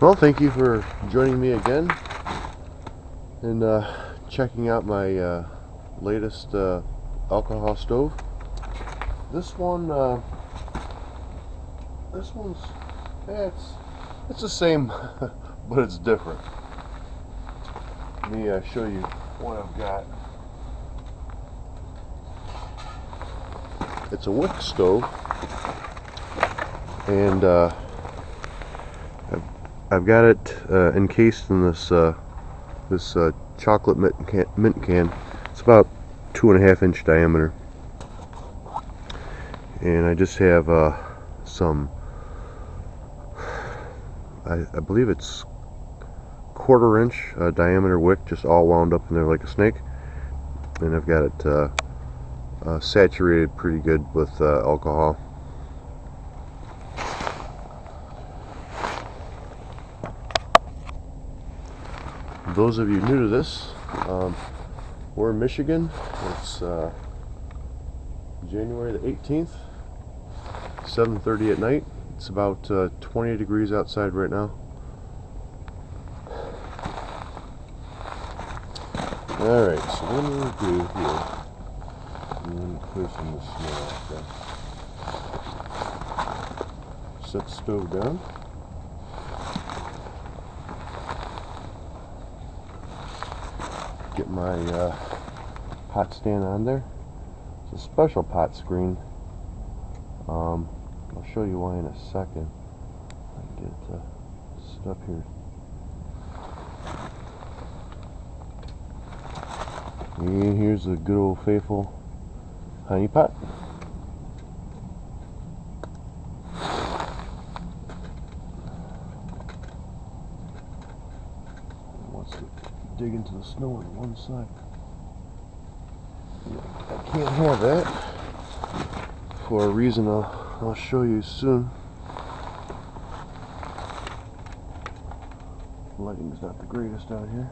Well, thank you for joining me again and checking out my latest alcohol stove. This one's it's the same, but it's different. Let me show you what I've got. It's a Wick stove, and I've got it encased in this chocolate mint can. It's about 2.5 inch diameter, and I just have some. I believe it's 1/4 inch diameter wick, just all wound up in there like a snake, and I've got it saturated pretty good with alcohol. Those of you new to this, we're in Michigan. It's January the 18th, 7:30 at night. It's about 20 degrees outside right now. Alright, so what I'm going to do here, I'm going to clear some of the snow off there. Set the stove down. Get my pot stand on there. It's a special pot screen. I'll show you why in a second. I can get it set up here. And here's the good old faithful honey pot. Wants to dig into the snow on one side. I can't have that for a reason I'll show you soon. Lighting's not the greatest out here.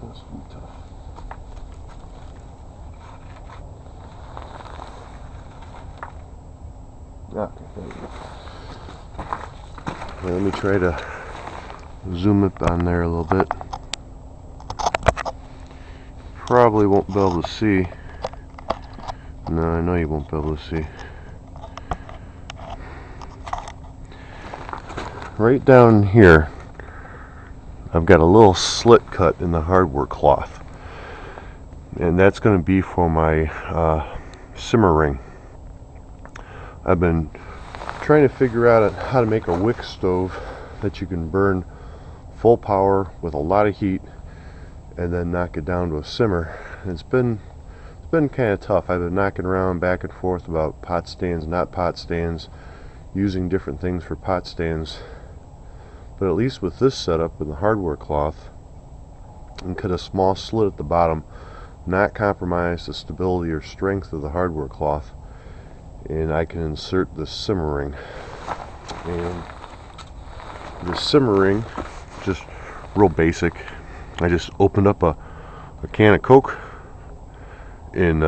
That's too tough. Okay, there we go. Now let me try to zoom it on there a little bit. Probably won't be able to see. No, I know you won't be able to see. Right down here, I've got a little slit cut in the hardware cloth, and that's going to be for my simmer ring. I've been trying to figure out how to make a wick stove that you can burn full power with a lot of heat and then knock it down to a simmer. And it's been kind of tough. I've been knocking around back and forth about pot stands, not pot stands, using different things for pot stands. But at least with this setup with the hardware cloth, I can cut a small slit at the bottom, not compromise the stability or strength of the hardware cloth, and I can insert the simmer ring. And the simmer ring, just real basic. I just opened up a can of Coke and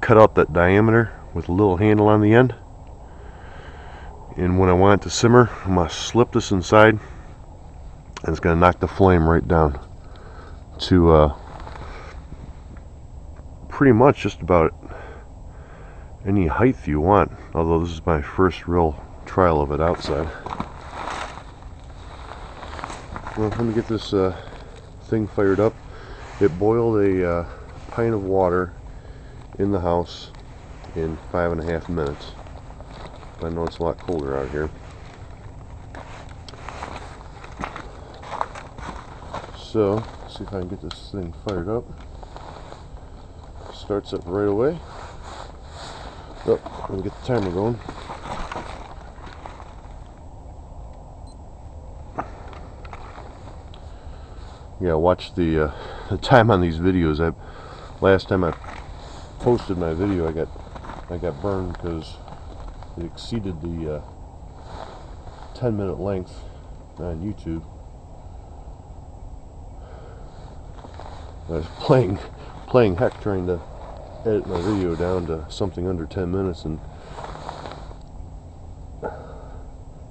cut out that diameter with a little handle on the end. And when I want it to simmer, I'm going to slip this inside, and it's going to knock the flame right down to pretty much just about any height you want. Although this is my first real trial of it outside. Well, let me get this thing fired up. It boiled a pint of water in the house in 5.5 minutes. I know it's a lot colder out here. So, let's see if I can get this thing fired up. Starts up right away. Oh, let me get the timer going. Yeah, watch the time on these videos. Last time I posted my video, I got burned because it exceeded the 10-minute length on YouTube. I was playing heck trying to edit my video down to something under 10 minutes and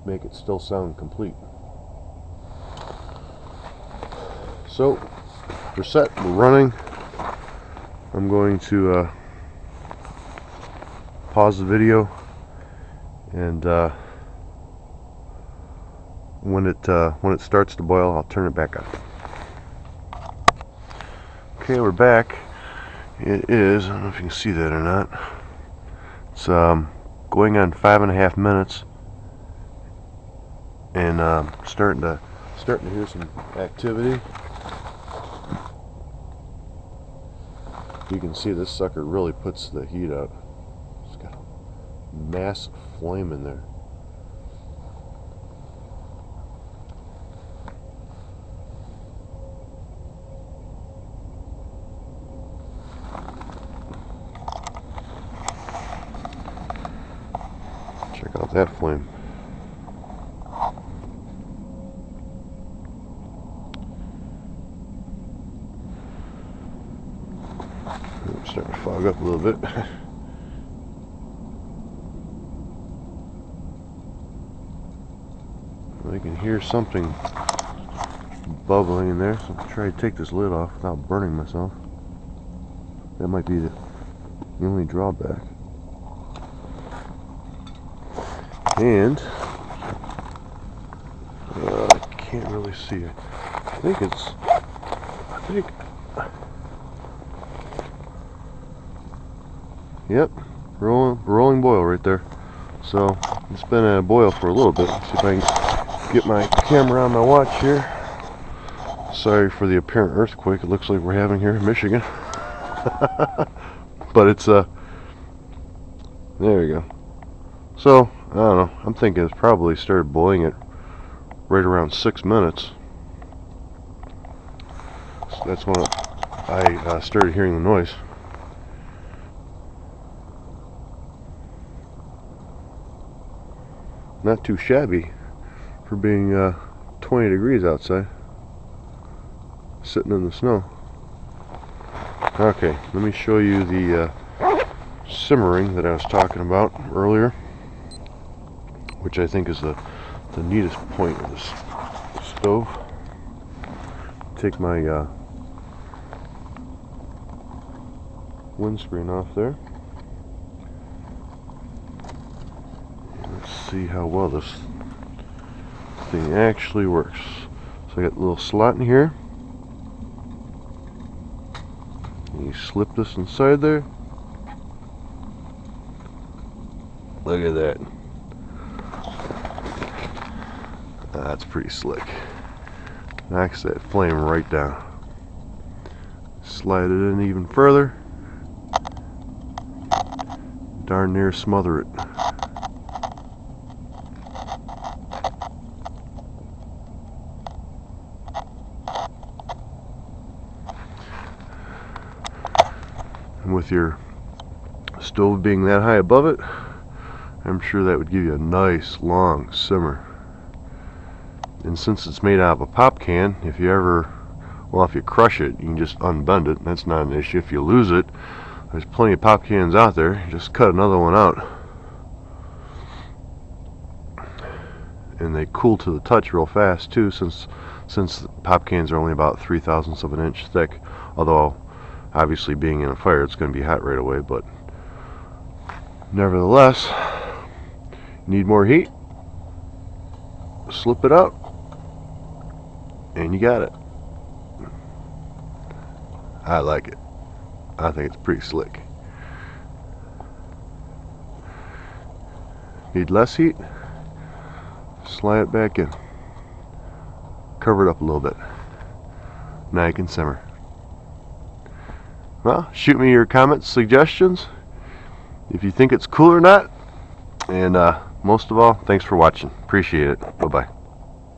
make it still sound complete. So we're set, we're running. I'm going to pause the video, and when it starts to boil, I'll turn it back on. Okay, we're back. It is, I don't know if you can see that or not, it's going on 5.5 minutes, and starting to hear some activity. You can see this sucker really puts the heat out. It's got a massive flame in there. Check out that flame. It's starting to fog up a little bit. I can hear something bubbling in there, so I'll try to take this lid off without burning myself. That might be the only drawback. And I can't really see it. I think yep, rolling boil right there. So it's been a boil for a little bit. Let's see if I can get my camera on my watch here. Sorry for the apparent earthquake it looks like we're having here in Michigan. But it's there we go. So I don't know, I'm thinking it's probably started boiling at right around 6 minutes. So that's when I started hearing the noise. Not too shabby for being 20 degrees outside, sitting in the snow. Okay, let me show you the simmering that I was talking about earlier, which I think is the neatest point of this stove. Take my windscreen off there. Let's see how well this thing actually works. So I got a little slot in here. And you slip this inside there. Look at that. That's pretty slick. Knocks that flame right down. Slide it in even further. Darn near smother it. And with your stove being that high above it, I'm sure that would give you a nice long simmer. And since it's made out of a pop can, if you crush it, you can just unbend it. That's not an issue. If you lose it, there's plenty of pop cans out there. You just cut another one out. And they cool to the touch real fast too, since pop cans are only about 3/1000ths of an inch thick. Although, obviously being in a fire, it's going to be hot right away. But nevertheless, you need more heat. Slip it out, and you got it. I like it. I think it's pretty slick. Need less heat? Slide it back in. Cover it up a little bit. Now you can simmer. Well, shoot me your comments, suggestions, if you think it's cool or not. And most of all, thanks for watching. Appreciate it. Bye-bye.